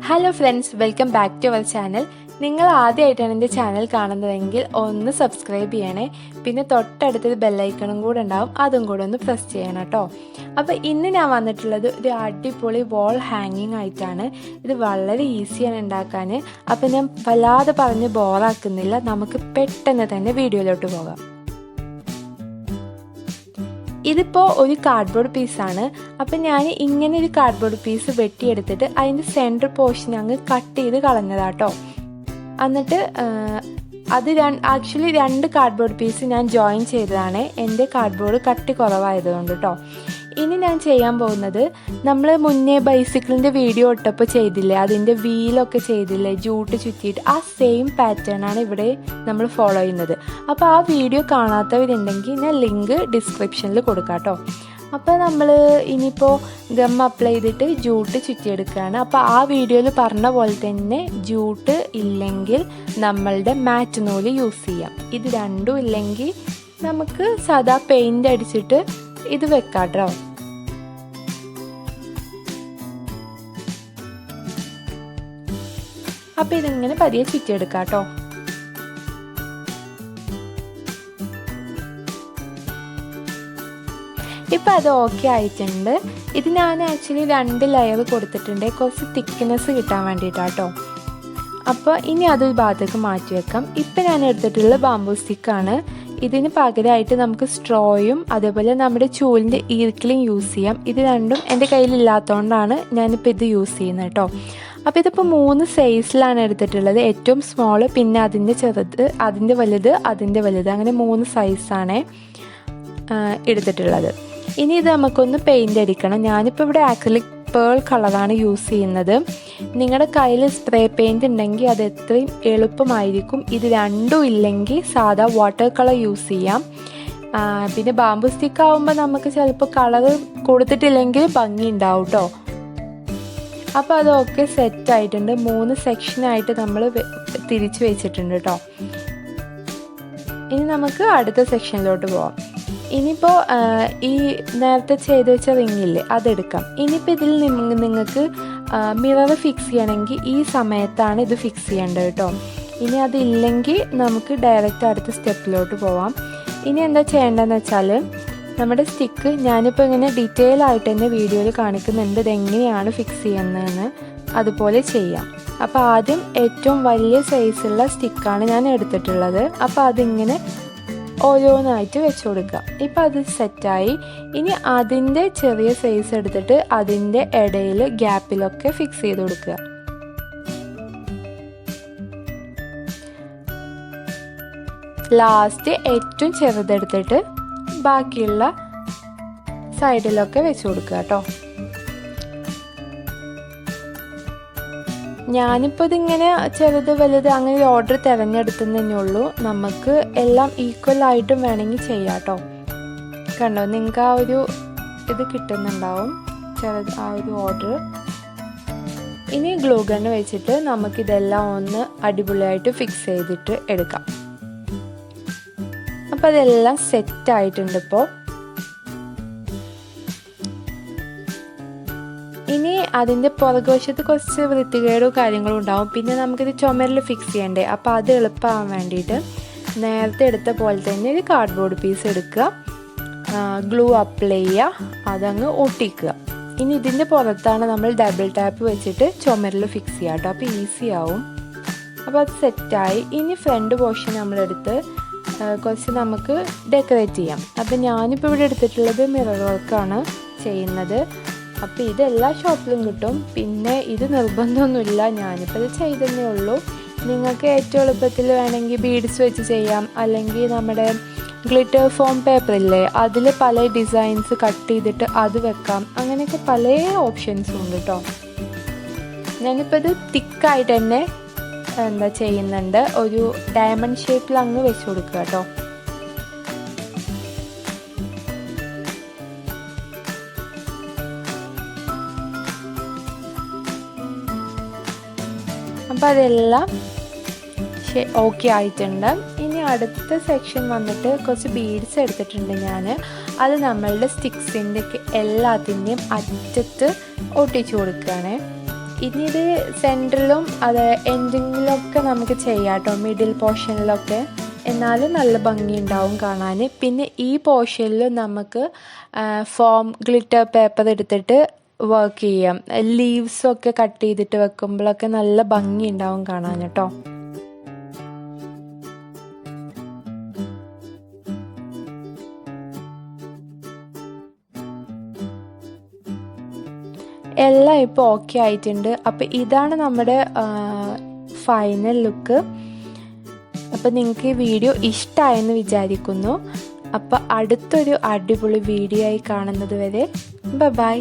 Hello friends, welcome back to our channel. നിങ്ങൾ ആദ്യമായിട്ടാണ് എൻ്റെ ചാനൽ കാണുന്നതെങ്കിൽ ഒന്ന് സബ്സ്ക്രൈബ് ചെയ്യണേ. പിന്നെ തൊട്ടടുത്തൊരു ബെല്ലൈക്കണും കൂടെ ഉണ്ടാവും, അതും കൂടെ ഒന്ന് പ്രസ് ചെയ്യണം കേട്ടോ. അപ്പോൾ ഇന്ന് ഞാൻ വന്നിട്ടുള്ളത് ഒരു അടിപൊളി വാൾ ഹാങ്ങിങ് ആയിട്ടാണ്. ഇത് വളരെ ഈസിയാണ് ഉണ്ടാക്കാൻ. അപ്പോൾ ഞാൻ വല്ലാതെ പറഞ്ഞ് ബോറാക്കുന്നില്ല, നമുക്ക് പെട്ടെന്ന് തന്നെ വീഡിയോയിലോട്ട് പോകാം. ഇതിപ്പോൾ ഒരു കാർഡ്ബോർഡ് പീസാണ്. അപ്പം ഞാൻ ഇങ്ങനെ ഒരു കാർഡ്ബോർഡ് പീസ് വെട്ടിയെടുത്തിട്ട് അതിൻ്റെ സെൻറ്റർ പോർഷൻ അങ്ങ് കട്ട് ചെയ്ത് കളഞ്ഞതാട്ടോ. എന്നിട്ട് അത് ആക്ച്വലി 2 കാർഡ്ബോർഡ് പീസ് ഞാൻ ജോയിൻ ചെയ്തതാണ്, എൻ്റെ കാർഡ്ബോർഡ് കട്ടി കുറവായതുകൊണ്ട് കേട്ടോ. ഇനി ഞാൻ ചെയ്യാൻ പോകുന്നത്, നമ്മൾ മുന്നേ ബൈസിക്കിളിൻ്റെ വീഡിയോ ഇട്ടപ്പോൾ ചെയ്തില്ലേ, അതിൻ്റെ വീലൊക്കെ ചെയ്തില്ലേ ജൂട്ട് ചുറ്റിയിട്ട്, ആ സെയിം പാറ്റേൺ ആണ് ഇവിടെ നമ്മൾ ഫോളോ ചെയ്യുന്നത്. അപ്പോൾ ആ വീഡിയോ കാണാത്തവരുണ്ടെങ്കിൽ ഞാൻ ലിങ്ക് ഡിസ്ക്രിപ്ഷനിൽ കൊടുക്കാം കേട്ടോ. അപ്പോൾ നമ്മൾ ഇനിയിപ്പോൾ ഗം അപ്ലൈ ചെയ്തിട്ട് ജൂട്ട് ചുറ്റിയെടുക്കുകയാണ്. അപ്പോൾ ആ വീഡിയോയിൽ പറഞ്ഞ പോലെ തന്നെ ജൂട്ട് ഇല്ലെങ്കിൽ നമ്മളുടെ മാറ്റ് നൂല് യൂസ് ചെയ്യാം. ഇത് രണ്ടും ഇല്ലെങ്കിൽ നമുക്ക് സാധാ പെയിൻ്റ് അടിച്ചിട്ട് ഇത് വെക്കാം കേട്ടോ. അപ്പോൾ ഇതിങ്ങനെ പതിയെ ചുറ്റിയെടുക്കാം കേട്ടോ. ഇപ്പം അത് ഓക്കെ ആയിട്ടുണ്ട്. ഇത് ഞാൻ ആക്ച്വലി 2 ലെയർ കൊടുത്തിട്ടുണ്ട്, കുറച്ച് തിക്നെസ് കിട്ടാൻ വേണ്ടിയിട്ടാട്ടോ. അപ്പോൾ ഇനി അതൊരു ഭാഗത്തേക്ക് മാറ്റി വെക്കാം. ഇപ്പം ഞാൻ എടുത്തിട്ടുള്ള ബാംബൂ സ്റ്റിക്കാണ്. ഇതിന് പകരമായിട്ട് നമുക്ക് സ്ട്രോയും അതേപോലെ നമ്മുടെ ചൂലിൻ്റെ ഈർക്കിലും യൂസ് ചെയ്യാം. ഇത് രണ്ടും എൻ്റെ കയ്യിലില്ലാത്തതുകൊണ്ടാണ് ഞാനിപ്പോൾ ഇത് യൂസ് ചെയ്യുന്നത് കേട്ടോ. അപ്പോൾ ഇതിപ്പോൾ 3 സൈസിലാണ് എടുത്തിട്ടുള്ളത്. ഏറ്റവും സ്മോള്, പിന്നെ അതിൻ്റെ ചെറുത്, അതിൻ്റെ വലുത്, അതിൻ്റെ വലുത്, അങ്ങനെ 3 സൈസാണ് എടുത്തിട്ടുള്ളത്. ഇനി ഇത് നമുക്കൊന്ന് പെയിൻ്റ് അടിക്കണം. ഞാനിപ്പോൾ ഇവിടെ ആക്രിലിക് പേൾ കളറാണ് യൂസ് ചെയ്യുന്നത്. നിങ്ങളുടെ കയ്യിൽ സ്പ്രേ പെയിൻറ് ഉണ്ടെങ്കിൽ അത് എത്രയും എളുപ്പമായിരിക്കും. ഇത് രണ്ടും ഇല്ലെങ്കിൽ സാധാ വാട്ടർ കളർ യൂസ് ചെയ്യാം. പിന്നെ ബാംബൂ സ്റ്റിക്ക് ആകുമ്പോൾ നമുക്ക് ചിലപ്പോൾ കളർ കൊടുത്തിട്ടില്ലെങ്കിൽ ഭംഗി ഉണ്ടാവും കേട്ടോ. അപ്പോൾ അതൊക്കെ സെറ്റായിട്ടുണ്ട്. 3 സെക്ഷനായിട്ട് നമ്മൾ തിരിച്ച് വെച്ചിട്ടുണ്ട് കേട്ടോ. ഇനി നമുക്ക് അടുത്ത സെക്ഷനിലോട്ട് പോവാം. ഇനിയിപ്പോൾ ഈ നേരത്തെ ചെയ്ത് വെച്ച റിങ്ങില്ലേ അതെടുക്കാം. ഇനിയിപ്പോൾ ഇതിൽ നിങ്ങൾക്ക് മിറർ ഫിക്സ് ചെയ്യണമെങ്കിൽ ഈ സമയത്താണ് ഇത് ഫിക്സ് ചെയ്യേണ്ടത് കേട്ടോ. ഇനി അതില്ലെങ്കിൽ നമുക്ക് ഡയറക്റ്റ് അടുത്ത സ്റ്റെപ്പിലോട്ട് പോവാം. ഇനി എന്താ ചെയ്യേണ്ടതെന്ന് വെച്ചാൽ, നമ്മുടെ സ്റ്റിക്ക് ഞാനിപ്പോൾ ഇങ്ങനെ ഡീറ്റെയിൽ ആയിട്ട് തന്നെ വീഡിയോയിൽ കാണിക്കുന്നുണ്ട് ഇതെങ്ങനെയാണ് ഫിക്സ് ചെയ്യുന്നതെന്ന്. അതുപോലെ ചെയ്യാം. അപ്പോൾ ആദ്യം ഏറ്റവും വലിയ സൈസുള്ള സ്റ്റിക്കാണ് ഞാൻ എടുത്തിട്ടുള്ളത്. അപ്പോൾ അതിങ്ങനെ ഓരോന്നായിട്ട് വെച്ച് കൊടുക്കുക. ഇപ്പം അത് സെറ്റായി. ഇനി അതിൻ്റെ ചെറിയ സൈസ് എടുത്തിട്ട് അതിൻ്റെ ഇടയിൽ ഗ്യാപ്പിലൊക്കെ ഫിക്സ് ചെയ്ത് കൊടുക്കുക. ലാസ്റ്റ് ഏറ്റവും ചെറുതെടുത്തിട്ട് ബാക്കിയുള്ള സൈഡിലൊക്കെ വെച്ച് കൊടുക്കുക കേട്ടോ. ഞാനിപ്പോൾ ഇതിങ്ങനെ ചെറുത് വലുത് അങ്ങനെ ഒരു ഓർഡർ തിരഞ്ഞെടുത്തതന്നെ ഉള്ളൂ. നമുക്ക് എല്ലാം ഈക്വൽ ആയിട്ടും വേണമെങ്കിൽ ചെയ്യാം കേട്ടോ. കണ്ടോ, നിങ്ങൾക്ക് ആ ഒരു ഇത് കിട്ടുന്നുണ്ടാവും, ചെറുത് ആ ഒരു ഓർഡർ. ഇനി ഗ്ലൂ ഗണ്ണ് വെച്ചിട്ട് നമുക്കിതെല്ലാം ഒന്ന് അടിപൊളിയായിട്ട് ഫിക്സ് ചെയ്തിട്ട് എടുക്കാം. അപ്പോൾ അതെല്ലാം സെറ്റായിട്ടുണ്ട് ഇപ്പോൾ. ഇനി അതിൻ്റെ പുറകുവശത്ത് കുറച്ച് വൃത്തികേടോ കാര്യങ്ങളും ഉണ്ടാവും. പിന്നെ നമുക്കിത് ചുമരിൽ ഫിക്സ് ചെയ്യണ്ടേ. അപ്പോൾ അത് എളുപ്പമാകാൻ വേണ്ടിയിട്ട് നേരത്തെ എടുത്ത പോലെ തന്നെ ഒരു കാർഡ്ബോർഡ് പീസ് എടുക്കുക, ഗ്ലൂ അപ്ലൈ ചെയ്യുക, അതങ്ങ് ഒട്ടിക്കുക. ഇനി ഇതിൻ്റെ പുറത്താണ് നമ്മൾ ഡബിൾ ടാപ്പ് വെച്ചിട്ട് ചുമരിൽ ഫിക്സ് ചെയ്യുക കേട്ടോ. അപ്പോൾ ഈസി ആവും. അപ്പോൾ അത് സെറ്റായി. ഇനി ഫ്രണ്ട് പോർഷൻ നമ്മളെടുത്ത് കുറച്ച് നമുക്ക് ഡെക്കറേറ്റ് ചെയ്യാം. അപ്പോൾ ഞാനിപ്പോൾ ഇവിടെ എടുത്തിട്ടുള്ളത് മിറർ വർക്കാണ് ചെയ്യുന്നത്. അപ്പോൾ ഇതെല്ലാ ഷോപ്പിലും കിട്ടും. പിന്നെ ഇത് നിർബന്ധമൊന്നുമില്ല, ഞാനിപ്പോൾ ഇത് ചെയ്തതേ ഉള്ളൂ. നിങ്ങൾക്ക് ഏറ്റവും എളുപ്പത്തിൽ വേണമെങ്കിൽ ബീഡ്സ് വെച്ച് ചെയ്യാം, അല്ലെങ്കിൽ നമ്മുടെ ഗ്ലിറ്റർ ഫോം പേപ്പർ ഇല്ലേ അതിൽ പല ഡിസൈൻസ് കട്ട് ചെയ്തിട്ട് അത് വെക്കാം. അങ്ങനെയൊക്കെ പല ഓപ്ഷൻസും ഉണ്ട് കേട്ടോ. ഞാനിപ്പോൾ ഇത് തിക്കായിട്ട് തന്നെ എന്താ ചെയ്യുന്നുണ്ട്, ഒരു ഡയമണ്ട് ഷേപ്പിൽ അങ്ങ് വെച്ച് കൊടുക്കുക കേട്ടോ. അപ്പോൾ അതെല്ലാം ഓക്കെ ആയിട്ടുണ്ട്. ഇനി അടുത്ത സെക്ഷൻ വന്നിട്ട് കുറച്ച് ബീഡ്സ് എടുത്തിട്ടുണ്ട് ഞാൻ. അത് നമ്മളുടെ സ്റ്റിക്സിൻ്റെ എല്ലാത്തിൻ്റെയും അറ്റത്ത് ഒട്ടിച്ചു കൊടുക്കുകയാണ്. ഇനി ഇത് സെൻറ്ററിലും അത് എൻഡിങ്ങിലൊക്കെ നമുക്ക് ചെയ്യാം കേട്ടോ, മിഡിൽ പോർഷനിലൊക്കെ, എന്നാലും നല്ല ഭംഗിയുണ്ടാവും കാണാൻ. പിന്നെ ഈ പോർഷനിൽ നമുക്ക് ഫോം ഗ്ലിറ്റർ പേപ്പർ എടുത്തിട്ട് വർക്ക് ചെയ്യാം. ലീവ്സൊക്കെ കട്ട് ചെയ്തിട്ട് വെക്കുമ്പോഴൊക്കെ നല്ല ഭംഗിയുണ്ടാവും കാണാൻ കേട്ടോ. എല്ലാം ഇപ്പോൾ ഓക്കെ ആയിട്ടുണ്ട്. അപ്പോൾ ഇതാണ് നമ്മുടെ ഫൈനൽ ലുക്ക്. അപ്പോൾ നിങ്ങൾക്ക് ഈ വീഡിയോ ഇഷ്ടമായെന്ന് വിചാരിക്കുന്നു. അപ്പോൾ അടുത്തൊരു അടിപൊളി വീഡിയോ ആയി കാണുന്നത് വരെ ബൈ.